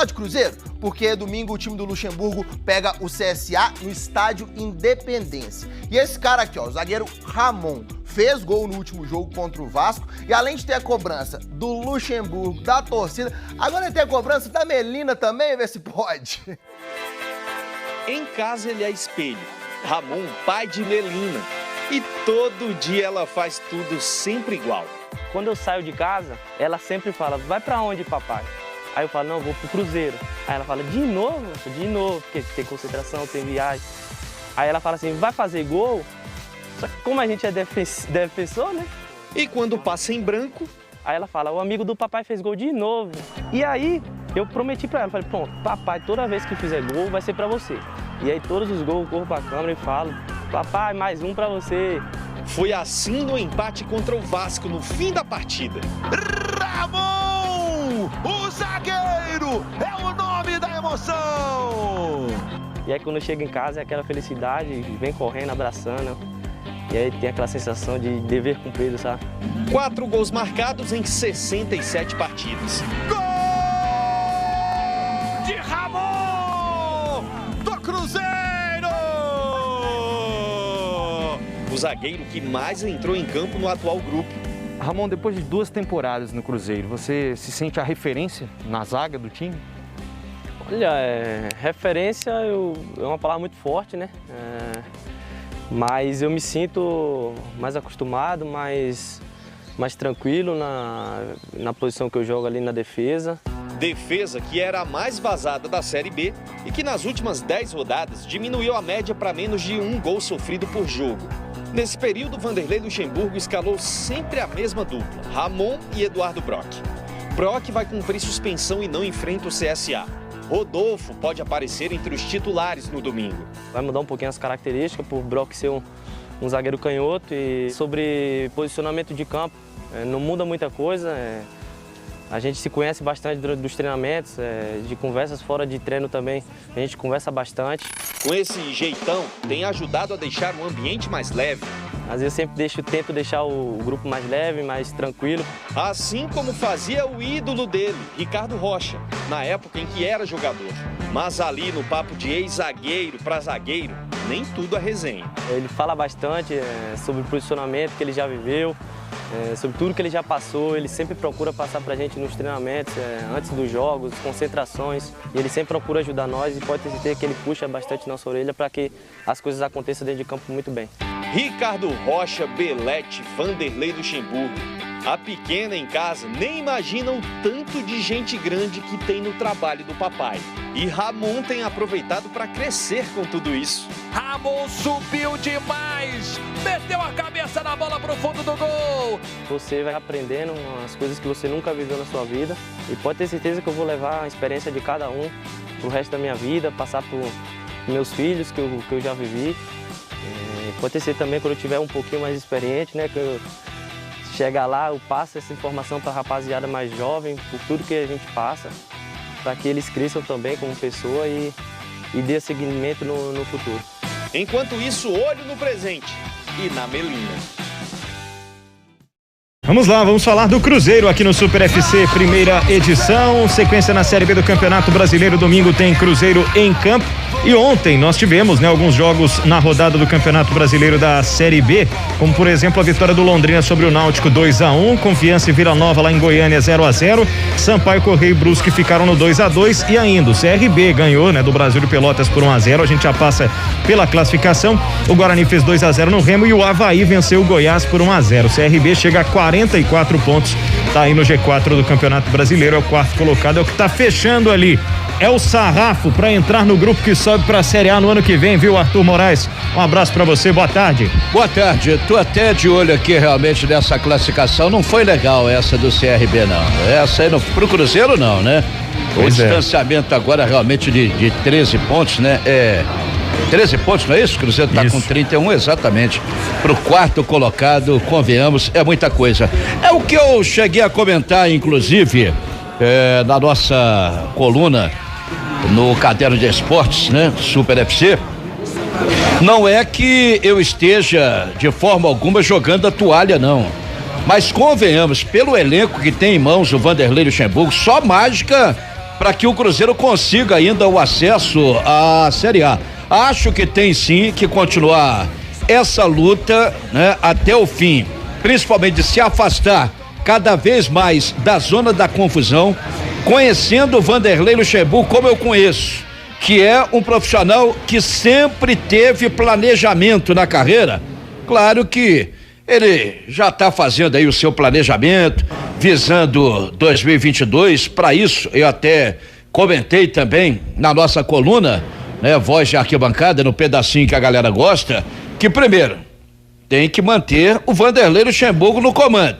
falar de Cruzeiro? Porque domingo o time do Luxemburgo pega o CSA no estádio Independência. E esse cara aqui, ó, o zagueiro Ramon, fez gol no último jogo contra o Vasco e além de ter a cobrança do Luxemburgo, da torcida, agora tem a cobrança da Melina também, vê se pode. Em casa ele é espelho. Ramon, pai de Melina. E todo dia ela faz tudo sempre igual. Quando eu saio de casa, ela sempre fala, vai pra onde, papai? Aí eu falo, não, vou pro Cruzeiro. Aí ela fala, de novo? De novo, porque tem concentração, tem viagem. Aí ela fala assim, vai fazer gol? Só que como a gente é defensor, né? E quando passa em branco... Aí ela fala, o amigo do papai fez gol de novo. E aí eu prometi pra ela, falei, pronto, papai, toda vez que fizer gol vai ser pra você. E aí todos os gols eu corro pra câmera e falo, papai, mais um pra você. Foi assim no empate contra o Vasco no fim da partida. Ramon, o zagueiro, é o nome da emoção. E aí quando eu chego em casa é aquela felicidade, vem correndo, abraçando. E aí tem aquela sensação de dever cumprido, sabe? 4 gols marcados em 67 partidas. Gol de Ramon do Cruzeiro! O zagueiro que mais entrou em campo no atual grupo. Ramon, depois de 2 temporadas no Cruzeiro, você se sente a referência na zaga do time? Olha, referência é uma palavra muito forte, né? Mas eu me sinto mais acostumado, mais tranquilo na posição que eu jogo ali na defesa. Defesa que era a mais vazada da Série B e que nas últimas 10 rodadas diminuiu a média para menos de 1 gol sofrido por jogo. Nesse período, Vanderlei Luxemburgo escalou sempre a mesma dupla, Ramon e Eduardo Brock. Brock vai cumprir suspensão e não enfrenta o CSA. Rodolfo pode aparecer entre os titulares no domingo. Vai mudar um pouquinho as características, por Brock ser um zagueiro canhoto. E sobre posicionamento de campo, não muda muita coisa. A gente se conhece bastante dos treinamentos, de conversas fora de treino também, a gente conversa bastante. Com esse jeitão, tem ajudado a deixar o ambiente mais leve. Às vezes eu sempre tento deixar o grupo mais leve, mais tranquilo. Assim como fazia o ídolo dele, Ricardo Rocha, na época em que era jogador. Mas ali no papo de ex-zagueiro para zagueiro, nem tudo é resenha. Ele fala bastante sobre o posicionamento que ele já viveu, sobre tudo que ele já passou. Ele sempre procura passar pra gente nos treinamentos, antes dos jogos, concentrações. E ele sempre procura ajudar nós e pode ter certeza que ele puxa bastante nossa orelha para que as coisas aconteçam dentro de campo muito bem. Ricardo Rocha, Belete, Vanderlei Luxemburgo. A pequena em casa nem imagina o tanto de gente grande que tem no trabalho do papai. E Ramon tem aproveitado para crescer com tudo isso. Ramon subiu demais, meteu a cabeça na bola pro fundo do gol. Você vai aprendendo as coisas que você nunca viveu na sua vida e pode ter certeza que eu vou levar a experiência de cada um pro resto da minha vida, passar para meus filhos que eu já vivi. Pode ter certeza também quando eu tiver um pouquinho mais experiente, né, que eu chegar lá, eu passo essa informação para a rapaziada mais jovem, por tudo que a gente passa, para que eles cresçam também como pessoa e dê seguimento no futuro. Enquanto isso, olho no presente e na Melina. Vamos lá, vamos falar do Cruzeiro aqui no Super FC, primeira edição, sequência na Série B do Campeonato Brasileiro. Domingo tem Cruzeiro em campo. E ontem nós tivemos, alguns jogos na rodada do Campeonato Brasileiro da Série B, como por exemplo a vitória do Londrina sobre o Náutico 2-1, Confiança e Vila Nova lá em Goiânia 0-0, Sampaio Correia e Brusque ficaram no 2-2 e ainda o CRB ganhou, do Brasil de Pelotas por 1-0, a gente já passa pela classificação. O Guarani fez 2-0 no Remo e o Avaí venceu o Goiás por 1-0. O CRB chega a 44 pontos, tá aí no G4 do Campeonato Brasileiro, é o 4º colocado, é o que tá fechando ali. É o sarrafo para entrar no grupo que sobe para a Série A no ano que vem, viu, Arthur Moraes? Um abraço para você, boa tarde. Boa tarde, tô até de olho aqui realmente nessa classificação, não foi legal essa do CRB não, essa aí pro Cruzeiro não, né? O distanciamento agora realmente de 13 pontos, né? 13 pontos, não é isso? O Cruzeiro tá com 31, exatamente. Pro 4º colocado, convenhamos, é muita coisa. É o que eu cheguei a comentar, inclusive, na nossa coluna no Caderno de Esportes, né? Super FC. Não é que eu esteja de forma alguma jogando a toalha, não. Mas convenhamos, pelo elenco que tem em mãos o Vanderlei Luxemburgo, só mágica para que o Cruzeiro consiga ainda o acesso à Série A. Acho que tem sim que continuar essa luta, né, até o fim, principalmente de se afastar cada vez mais da zona da confusão, conhecendo o Vanderlei Luxemburgo como eu conheço, que é um profissional que sempre teve planejamento na carreira. Claro que ele já está fazendo aí o seu planejamento, visando 2022. Para isso, eu até comentei também na nossa coluna, né, Voz de Arquibancada, no pedacinho que a galera gosta, que primeiro tem que manter o Vanderlei Luxemburgo no comando,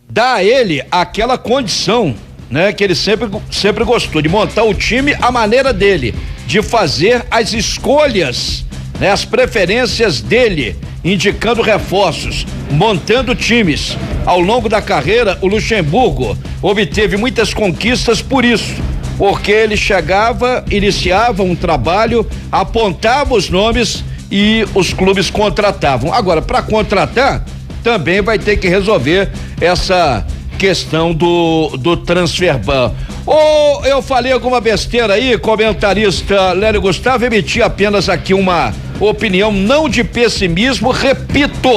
dá a ele aquela condição, né, que ele sempre gostou, de montar o time à maneira dele, de fazer as escolhas, né, as preferências dele, indicando reforços, montando times. Ao longo da carreira, o Luxemburgo obteve muitas conquistas por isso, porque ele chegava, iniciava um trabalho, apontava os nomes e os clubes contratavam. Agora, para contratar, também vai ter que resolver essa questão do transfer ban. Ou eu falei alguma besteira aí, comentarista Lélio Gustavo, emiti apenas aqui uma opinião não de pessimismo, repito.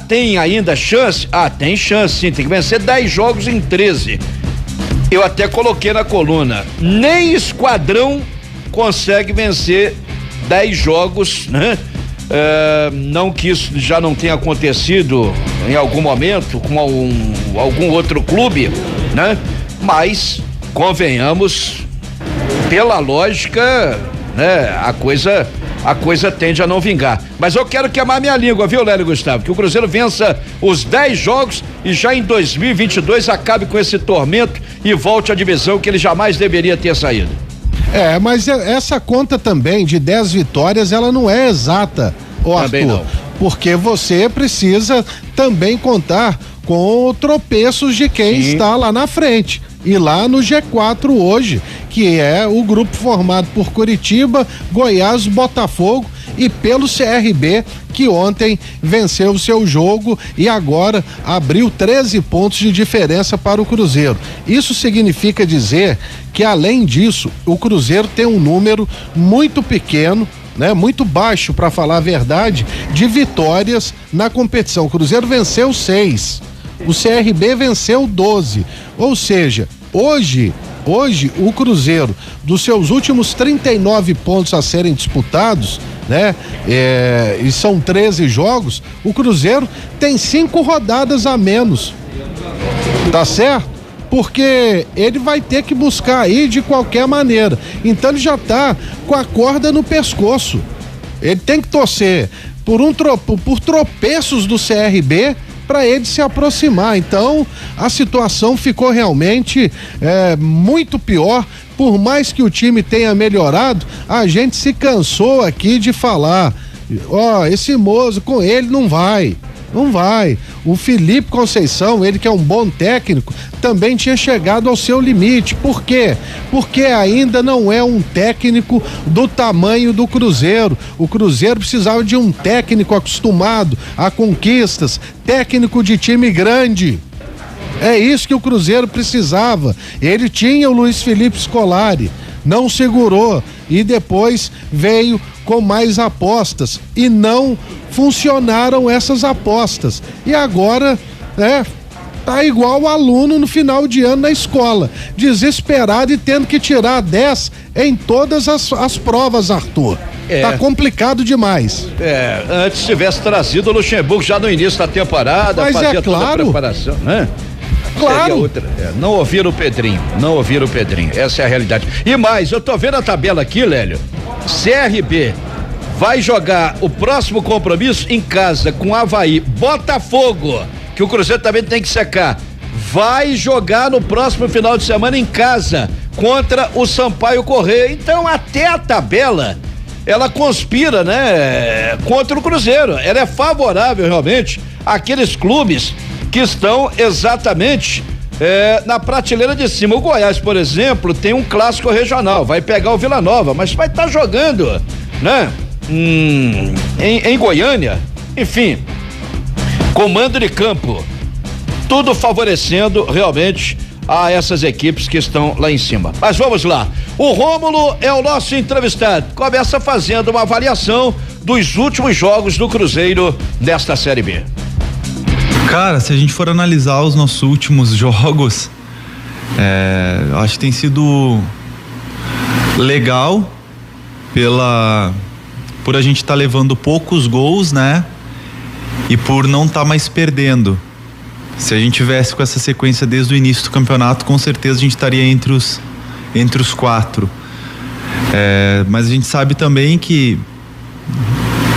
Tem ainda chance? Tem chance sim, tem que vencer 10 jogos em 13. Eu até coloquei na coluna, nem Esquadrão consegue vencer 10 jogos, né? Não que isso já não tenha acontecido em algum momento com algum outro clube, né? Mas convenhamos, pela lógica, né? A coisa tende a não vingar. Mas eu quero queimar minha língua, viu, Lélio Gustavo? Que o Cruzeiro vença os 10 jogos e já em 2022 acabe com esse tormento e volte à divisão que ele jamais deveria ter saído. Mas essa conta também de 10 vitórias, ela não é exata, também Arthur, não. porque você precisa também contar com tropeços de quem está lá na frente. E lá no G4 hoje, que é o grupo formado por Curitiba, Goiás, Botafogo e pelo CRB, que ontem venceu o seu jogo e agora abriu 13 pontos de diferença para o Cruzeiro. Isso significa dizer que, além disso, o Cruzeiro tem um número muito pequeno, né, muito baixo, para falar a verdade, de vitórias na competição. O Cruzeiro venceu 6, o CRB venceu 12, ou seja, hoje o Cruzeiro, dos seus últimos 39 pontos a serem disputados, né? E são 13 jogos, o Cruzeiro tem 5 rodadas a menos, tá certo? Porque ele vai ter que buscar aí de qualquer maneira, então ele já tá com a corda no pescoço, ele tem que torcer por tropeços do CRB para ele se aproximar. Então a situação ficou realmente muito pior. Por mais que o time tenha melhorado, a gente se cansou aqui de falar, esse Mozo, com ele não vai. O Felipe Conceição, ele que é um bom técnico, também tinha chegado ao seu limite. Por quê? Porque ainda não é um técnico do tamanho do Cruzeiro. O Cruzeiro precisava de um técnico acostumado a conquistas, técnico de time grande. É isso que o Cruzeiro precisava. Ele tinha o Luiz Felipe Scolari, não segurou e depois veio com mais apostas e não funcionaram essas apostas. E agora, tá igual o aluno no final de ano na escola, desesperado e tendo que tirar 10 em todas as provas, Arthur. Tá complicado demais. Antes tivesse trazido o Luxemburgo já no início da temporada, mas fazia toda a preparação, né? Claro. Não ouviram o Pedrinho, essa é a realidade. E mais, eu tô vendo a tabela aqui, Lélio, CRB vai jogar o próximo compromisso em casa com Avaí, Botafogo, que o Cruzeiro também tem que secar, vai jogar no próximo final de semana em casa contra o Sampaio Corrêa. Então até a tabela ela conspira, né, contra o Cruzeiro. Ela é favorável realmente àqueles clubes que estão exatamente na prateleira de cima. O Goiás, por exemplo, tem um clássico regional, vai pegar o Vila Nova, mas vai estar jogando, né, em Goiânia. Enfim, comando de campo, tudo favorecendo realmente a essas equipes que estão lá em cima. Mas vamos lá. O Rômulo é o nosso entrevistado. Começa fazendo uma avaliação dos últimos jogos do Cruzeiro nesta Série B. Cara, se a gente for analisar os nossos últimos jogos, acho que tem sido legal por a gente estar levando poucos gols, né? E por não estar mais perdendo. Se a gente tivesse com essa sequência desde o início do campeonato, com certeza a gente estaria entre os 4. Mas a gente sabe também que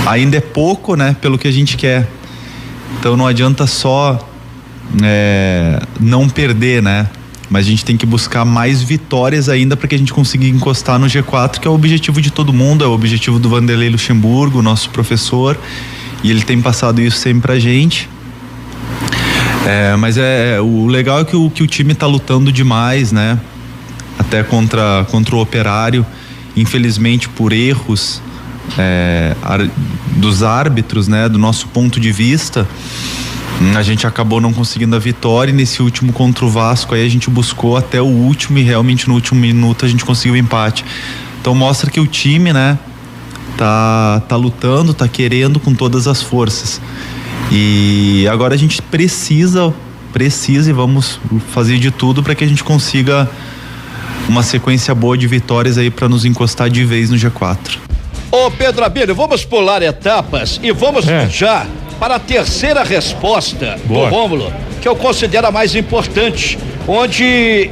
ainda é pouco, né? Pelo que a gente quer. Então não adianta só não perder, né? Mas a gente tem que buscar mais vitórias ainda para que a gente consiga encostar no G4, que é o objetivo de todo mundo, é o objetivo do Vanderlei Luxemburgo, nosso professor, e ele tem passado isso sempre pra gente. Mas o legal é que o time tá lutando demais, né? Até contra o Operário, infelizmente por erros dos árbitros, né? Do nosso ponto de vista, a gente acabou não conseguindo a vitória, e nesse último contra o Vasco aí a gente buscou até o último, e realmente no último minuto a gente conseguiu o empate. Então mostra que o time, né, tá lutando, tá querendo com todas as forças. E agora a gente precisa e vamos fazer de tudo para que a gente consiga uma sequência boa de vitórias aí para nos encostar de vez no G4. Ô Pedro Abílio, vamos pular etapas e vamos já para a terceira resposta do Rômulo, que eu considero a mais importante, onde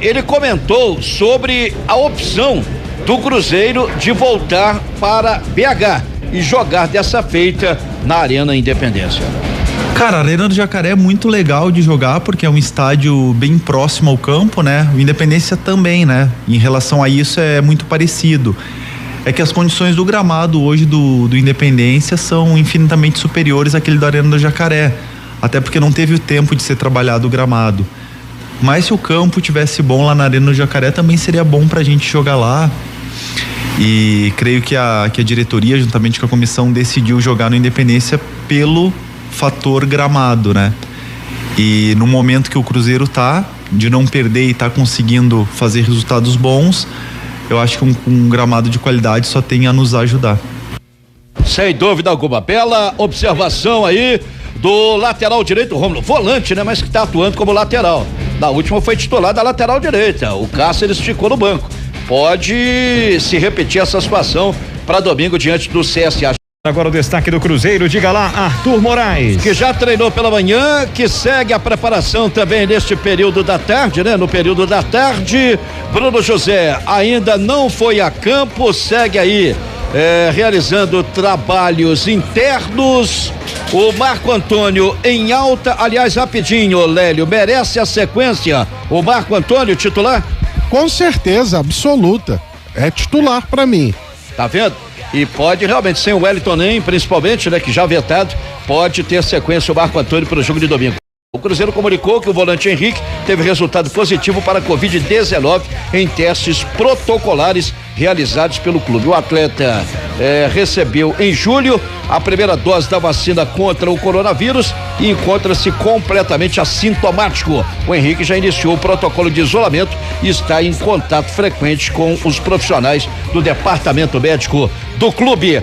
ele comentou sobre a opção do Cruzeiro de voltar para BH e jogar dessa feita na Arena Independência. Cara, a Arena do Jacaré é muito legal de jogar porque é um estádio bem próximo ao campo, né? O Independência também, né? Em relação a isso é muito parecido. É que as condições do gramado hoje do Independência são infinitamente superiores àquele da Arena do Jacaré, até porque não teve o tempo de ser trabalhado o gramado. Mas se o campo tivesse bom lá na Arena do Jacaré, também seria bom pra gente jogar lá. E creio que a diretoria, juntamente com a comissão, decidiu jogar no Independência pelo fator gramado, né? E no momento que o Cruzeiro tá, de não perder e tá conseguindo fazer resultados bons, eu acho que um gramado de qualidade só tem a nos ajudar. Sem dúvida alguma. Bela observação aí do lateral direito, Rômulo, volante, né? Mas que tá atuando como lateral. Na última foi titular da lateral direita. O Cáceres ficou no banco. Pode se repetir essa situação para domingo diante do CSA. Agora o destaque do Cruzeiro, diga lá, Arthur Moraes. Que já treinou pela manhã, que segue a preparação também neste período da tarde, né? No período da tarde, Bruno José ainda não foi a campo, segue aí realizando trabalhos internos. O Marco Antônio em alta, aliás, rapidinho, Lélio, merece a sequência o Marco Antônio titular? Com certeza, absoluta, é titular pra mim. Tá vendo? E pode realmente, sem o Wellington nem, principalmente, né, que já vetado, pode ter sequência o Marco Antônio para o jogo de domingo. O Cruzeiro comunicou que o volante Henrique teve resultado positivo para a Covid-19 em testes protocolares realizados pelo clube. O atleta recebeu em julho a primeira dose da vacina contra o coronavírus e encontra-se completamente assintomático. O Henrique já iniciou o protocolo de isolamento e está em contato frequente com os profissionais do departamento médico do clube.